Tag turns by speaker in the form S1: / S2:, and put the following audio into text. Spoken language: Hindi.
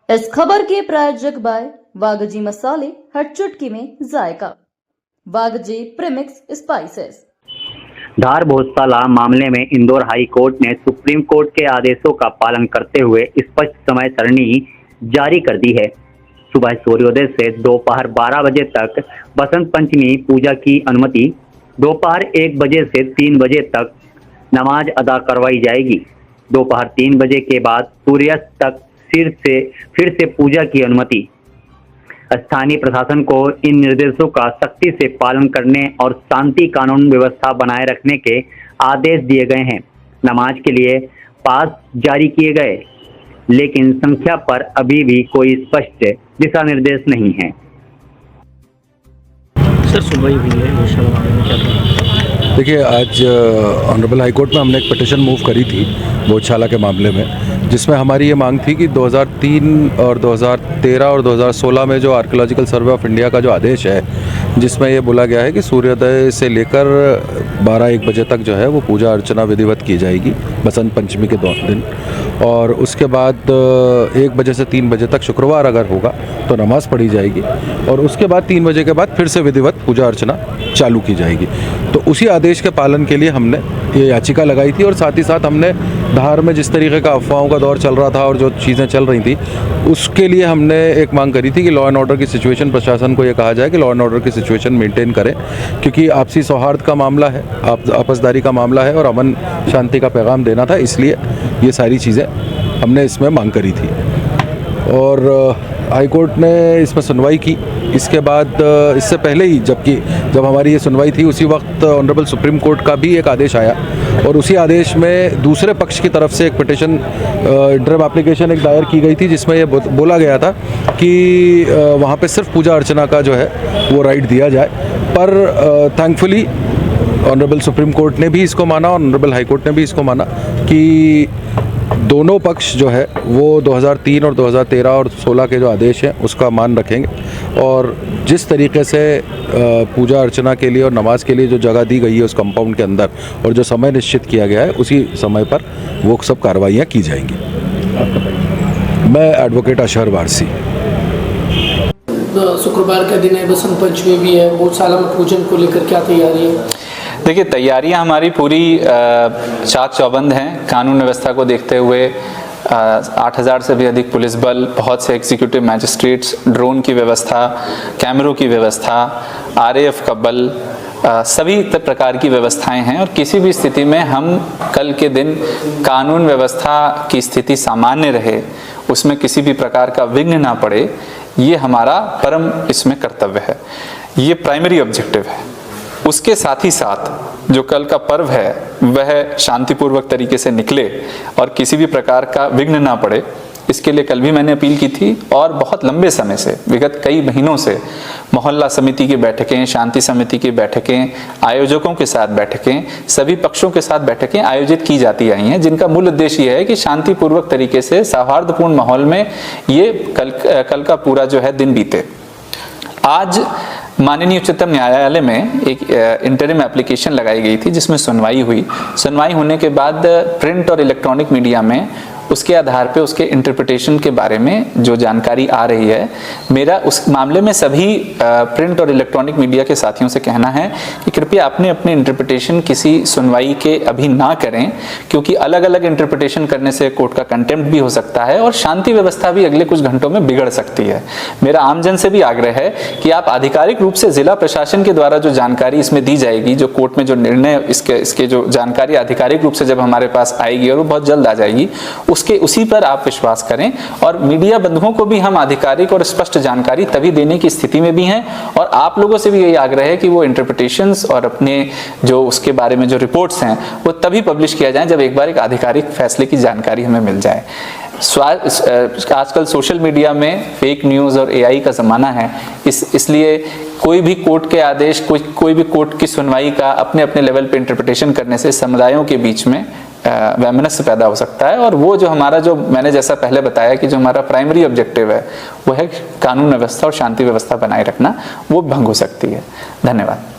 S1: इस खबर के प्रायोजक बाय वागजी मसाले, हर चुटकी में जायका। वागजी प्रीमिक्स स्पाइसेस।
S2: धार भोजशाला मामले में इंदौर हाई कोर्ट ने सुप्रीम कोर्ट के आदेशों का पालन करते हुए स्पष्ट समय सारणी जारी कर दी है। सुबह सूर्योदय से दोपहर 12 बजे तक बसंत पंचमी पूजा की अनुमति, दोपहर 1 बजे से 3 बजे तक नमाज अदा करवाई जाएगी। दोपहर 3 बजे के बाद सूर्यास्त तक फिर से पूजा की अनुमति। स्थानीय प्रशासन को इन निर्देशों का सख्ती से पालन करने और शांति कानून व्यवस्था बनाए रखने के आदेश दिए गए हैं। नमाज के लिए पास जारी किए गए, लेकिन संख्या पर अभी भी कोई स्पष्ट दिशा निर्देश नहीं है।
S3: सर सुनवाई हुई है भोजशाला मामले में, क्या करें?
S4: देखिए, आज ऑनरेबल हाई कोर्ट में हमने एक पिटीशन मूव करी थी भोजशाला के मामले में, जिसमें हमारी ये मांग थी कि 2003 और 2013 और 2016 में जो आर्कियोलॉजिकल सर्वे ऑफ इंडिया का जो आदेश है, जिसमें ये बोला गया है कि सूर्योदय से लेकर 12-1 बजे तक जो है वो पूजा अर्चना विधिवत की जाएगी बसंत पंचमी के दिन, और उसके बाद 1 बजे से 3 बजे तक शुक्रवार अगर होगा तो नमाज़ पढ़ी जाएगी, और उसके बाद 3 बजे के बाद फिर से विधिवत पूजा अर्चना चालू की जाएगी। तो उसी आदेश के पालन के लिए हमने ये याचिका लगाई थी, और साथ ही साथ हमने धार में जिस तरीके का अफवाहों का दौर चल रहा था और जो चीज़ें चल रही थी, उसके लिए हमने एक मांग करी थी कि लॉ एंड ऑर्डर की सिचुएशन, प्रशासन को ये कहा जाए कि लॉ एंड ऑर्डर की सिचुएशन मेंटेन करें, क्योंकि आपसी सौहार्द का मामला है, आपसदारी का मामला है और अमन शांति का पैगाम देना था, इसलिए ये सारी चीज़ें हमने इसमें मांग करी थी। और हाई कोर्ट ने इसमें सुनवाई की। इसके बाद इससे पहले ही जब हमारी ये सुनवाई थी, उसी वक्त ऑनरेबल सुप्रीम कोर्ट का भी एक आदेश आया, और उसी आदेश में दूसरे पक्ष की तरफ से एक पिटीशन इंटरिम एप्लीकेशन एक दायर की गई थी, जिसमें ये बोला गया था कि वहाँ पे सिर्फ पूजा अर्चना का जो है वो राइट दिया जाए। पर थैंकफुली ऑनरेबल सुप्रीम कोर्ट ने भी इसको माना और ऑनरेबल हाई कोर्ट ने भी इसको माना कि दोनों पक्ष जो है वो 2003 और 2013 और 16 के जो आदेश हैं उसका मान रखेंगे, और जिस तरीके से पूजा अर्चना के लिए और नमाज के लिए जो जगह दी गई है उस कंपाउंड के अंदर और जो समय निश्चित किया गया है, उसी समय पर वो सब कार्रवाइयाँ की जाएंगी। मैं एडवोकेट अशहर वारसी।
S5: शुक्रवार का दिन है, बसंत पंचमी भी है, भोजशाला में पूजन को लेकर क्या तैयारी है?
S6: देखिए, तैयारियां हमारी पूरी चाक चौबंद हैं। कानून व्यवस्था को देखते हुए 8000 से भी अधिक पुलिस बल, बहुत से एग्जीक्यूटिव मैजिस्ट्रेट्स, ड्रोन की व्यवस्था, कैमरों की व्यवस्था, आरएएफ का बल, सभी प्रकार की व्यवस्थाएं हैं, और किसी भी स्थिति में हम कल के दिन कानून व्यवस्था की स्थिति सामान्य रहे, उसमें किसी भी प्रकार का विघ्न ना पड़े, ये हमारा परम इसमें कर्तव्य है, ये प्राइमरी ऑब्जेक्टिव है। उसके साथ ही साथ जो कल का पर्व है वह शांतिपूर्वक तरीके से निकले और किसी भी प्रकार का विघ्न ना पड़े, इसके लिए कल भी मैंने अपील की थी, और बहुत लंबे समय से, विगत कई महीनों से मोहल्ला समिति की बैठकें, शांति समिति की बैठकें, आयोजकों के साथ बैठकें, सभी पक्षों के साथ बैठकें आयोजित की जाती आई हैं, जिनका मूल उद्देश्य यह है कि शांतिपूर्वक तरीके से सौहार्दपूर्ण माहौल में ये कल का पूरा जो है दिन बीते। आज माननीय उच्चतम न्यायालय में एक इंटरिम एप्लीकेशन लगाई गई थी, जिसमें सुनवाई हुई। सुनवाई होने के बाद प्रिंट और इलेक्ट्रॉनिक मीडिया में उसके आधार पे उसके इंटरप्रिटेशन के बारे में जो जानकारी आ रही है, मेरा उस मामले में सभी प्रिंट और इलेक्ट्रॉनिक मीडिया के साथियों से कहना है कि कृपया अपने इंटरप्रिटेशन किसी सुनवाई के अभी ना करें, क्योंकि अलग अलग इंटरप्रिटेशन करने से कोर्ट का कंटेम्प्ट भी हो सकता है और शांति व्यवस्था भी अगले कुछ घंटों में बिगड़ सकती है। मेरा आमजन से भी आग्रह है कि आप आधिकारिक रूप से जिला प्रशासन के द्वारा जो जानकारी इसमें दी जाएगी, जो कोर्ट में जो निर्णय इसके जो जानकारी आधिकारिक रूप से जब हमारे पास आएगी, और वो बहुत जल्द आ जाएगी, उसी पर आप विश्वास करें। और मीडिया बंधुओं को भी हम आधिकारिक और स्पष्ट जानकारी तभी देने की स्थिति में भी हैं, और आप लोगों से भी यही आग्रह है कि वो इंटरप्रिटेशंस और अपने जो उसके बारे में जो रिपोर्ट्स हैं वो तभी पब्लिश किया जाए जब एक बार एक आधिकारिक फैसले की जानकारी हमें मिल जाए। आजकल सोशल मीडिया में फेक न्यूज़ और एआई का ज़माना है, इसलिए कोई भी कोर्ट के आदेश, कोई भी कोर्ट की सुनवाई का अपने लेवल पे इंटरप्रिटेशन करने से समुदायों के बीच में वैमनस्य पैदा हो सकता है, और वो जो हमारा, जो मैंने जैसा पहले बताया कि जो हमारा प्राइमरी ऑब्जेक्टिव है वो है कानून व्यवस्था और शांति व्यवस्था बनाए रखना, वो भंग हो सकती है। धन्यवाद।